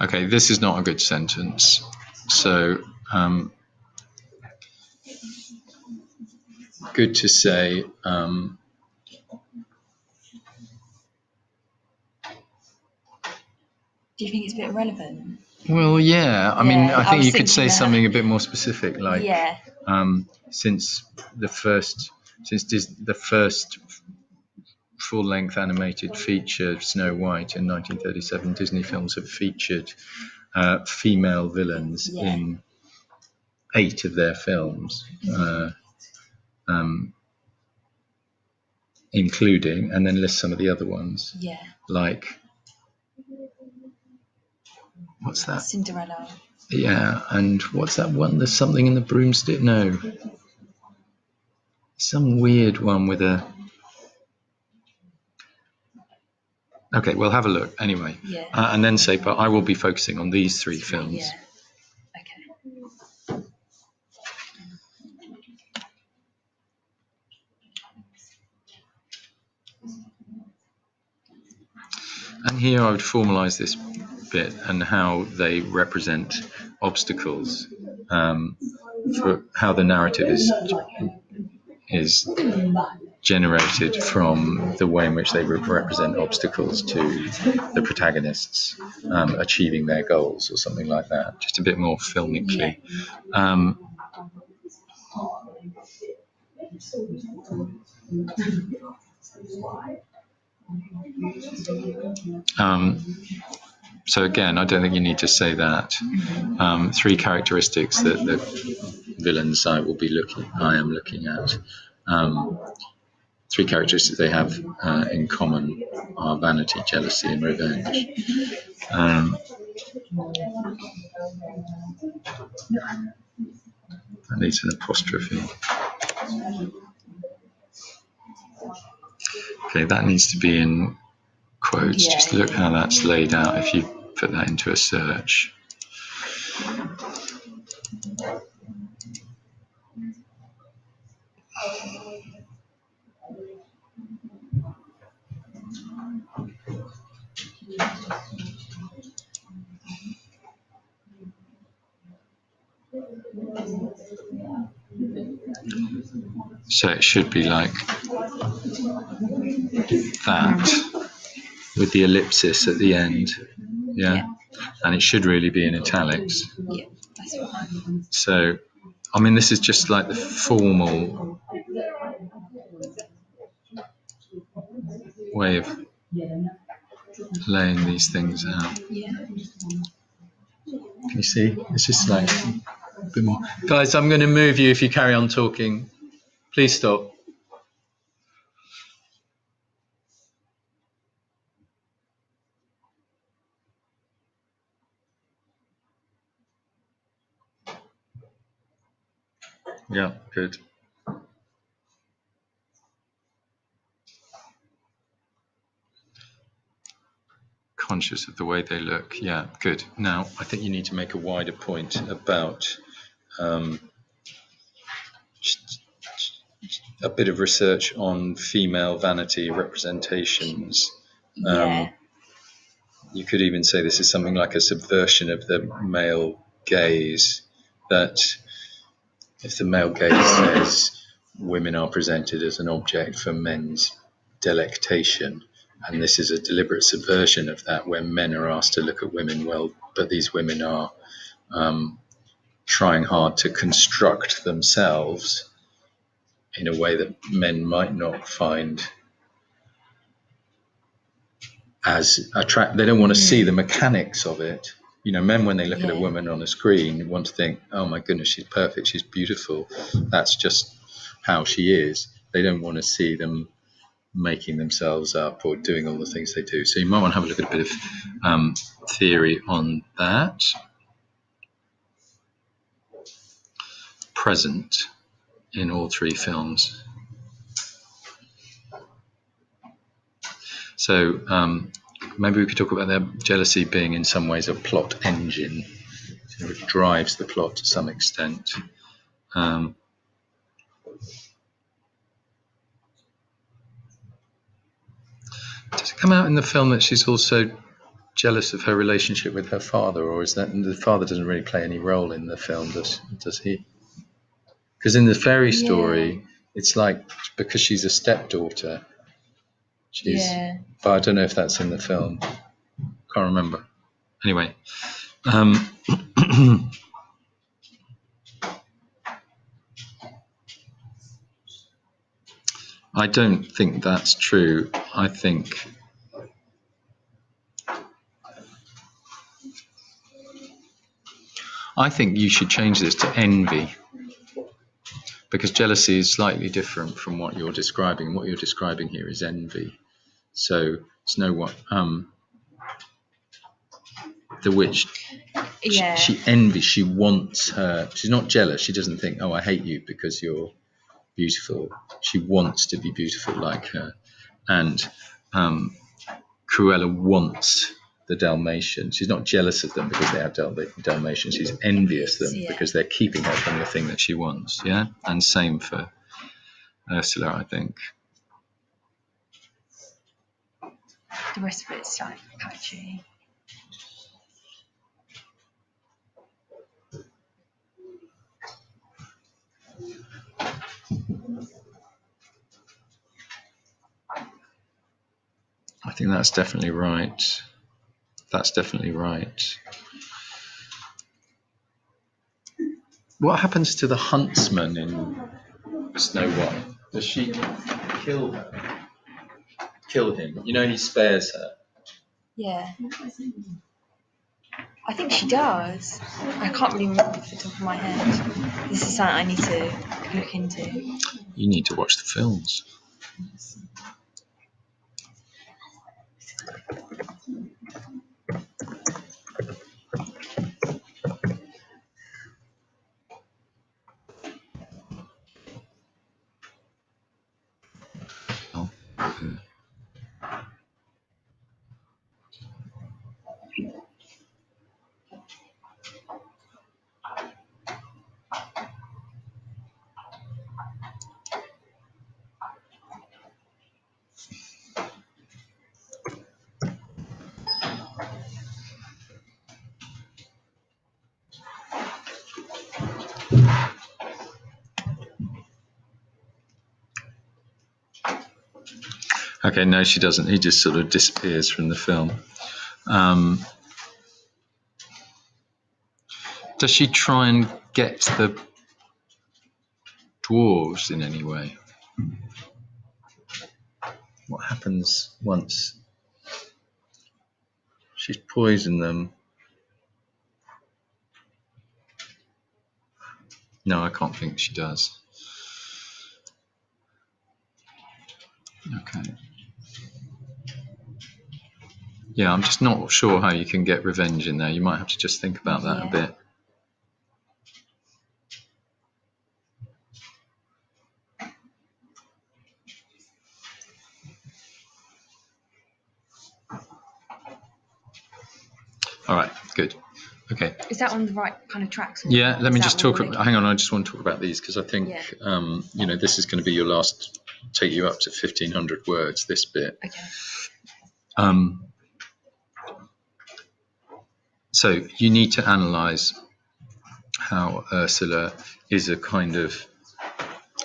Okay, this is not a good sentence. So, good to say. Do you think it's a bit irrelevant? Well, yeah. I mean, I think you could say that. something a bit more specific, like, Yeah. Since the first full-length animated feature, Snow White, in 1937, Disney films have featured female villains in 8 of their films, including, and then list some of the other ones. Yeah. Like, what's that? Cinderella. Yeah, and what's that one? There's something in the broomstick. No, some weird one with a. Okay, we'll have a look anyway. Yeah. And then say, but I will be focusing on these 3 films. Yeah. Okay. And here I would formalise this bit and how they represent obstacles, for how the narrative is generated from the way in which they represent obstacles to the protagonists achieving their goals, or something like that. Just a bit more filmically. So again, I don't think you need to say that. 3 characteristics that the villain site will be I am looking at. 3 characteristics they have in common are vanity, jealousy, and revenge. That needs an apostrophe. Okay, that needs to be in quotes. Just look how that's laid out if you put that into a search. So it should be like that, with the ellipsis at the end. Yeah. And it should really be in italics. Yeah, that's fine. So, I mean, this is just like the formal way of laying these things out. Yeah. Can you see? It's just like a bit more. Guys, I'm going to move you if you carry on talking. Please stop. Yeah, good. Conscious of the way they look. Yeah, good. Now, I think you need to make a wider point about a bit of research on female vanity representations. You could even say this is something like a subversion of the male gaze, that if the male gaze says women are presented as an object for men's delectation, and this is a deliberate subversion of that, where men are asked to look at women, well, but these women are trying hard to construct themselves in a way that men might not find as attractive. They don't want to see the mechanics of it. You know, men, when they look at a woman on a screen, want to think, oh my goodness, she's perfect, she's beautiful. That's just how she is. They don't want to see them making themselves up or doing all the things they do. So you might want to have a look at a bit of theory on that. Present in all 3 films. So maybe we could talk about their jealousy being in some ways a plot engine. So it drives the plot to some extent. Does it come out in the film that she's also jealous of her relationship with her father, or is that the father doesn't really play any role in the film, does he? Because in the fairy story, it's like because she's a stepdaughter, but I don't know if that's in the film. Can't remember. Anyway, I don't think that's true. I think you should change this to envy, because jealousy is slightly different from what you're describing. What you're describing here is envy. So it's the witch. She envies. She wants her. She's not jealous. She doesn't think, "Oh, I hate you because you're beautiful." She wants to be beautiful like her, and Cruella wants the Dalmatians. She's not jealous of them because they have Dalmatians. She's envious of them because they're keeping her from the thing that she wants. Yeah, and same for Ursula, I think. The rest of it's like patchy. I think that's definitely right. That's definitely right. What happens to the huntsman in Snow White? Does she kill her? Kill him? You know, he spares her. Yeah. I think she does. I can't really remember off the top of my head. This is something I need to look into. You need to watch the films. Okay, no, she doesn't. He just sort of disappears from the film. Does she try and get the dwarves in any way? What happens once she's poisoned them? No, I can't think she does. Okay. Yeah, I'm just not sure how you can get revenge in there. You might have to just think about that a bit. All right, good. Okay. Is that on the right kind of tracks? Yeah, let me just talk. Hang on, I just want to talk about these because I think you know, this is going to be your last. Take you up to 1,500 words. This bit. Okay. So you need to analyse how Ursula is a kind of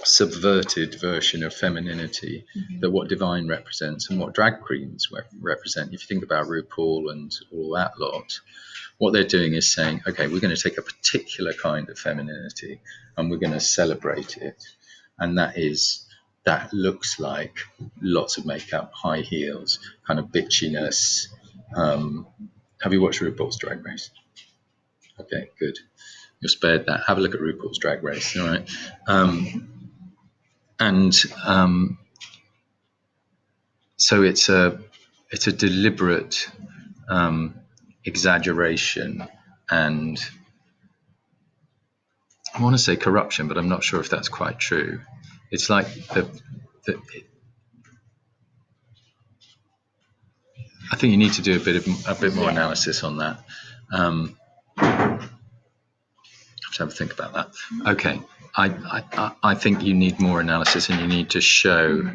subverted version of femininity, that what Divine represents and what drag queens represent. If you think about RuPaul and all that lot, what they're doing is saying, okay, we're going to take a particular kind of femininity and we're going to celebrate it. And that looks like lots of makeup, high heels, kind of bitchiness. Have you watched RuPaul's Drag Race? Okay, good. You're spared that. Have a look at RuPaul's Drag Race. All right. So it's a deliberate exaggeration, and I want to say corruption, but I'm not sure if that's quite true. It's like I think you need to do a bit more analysis on that. I have to have a think about that. Okay, I think you need more analysis, and you need to show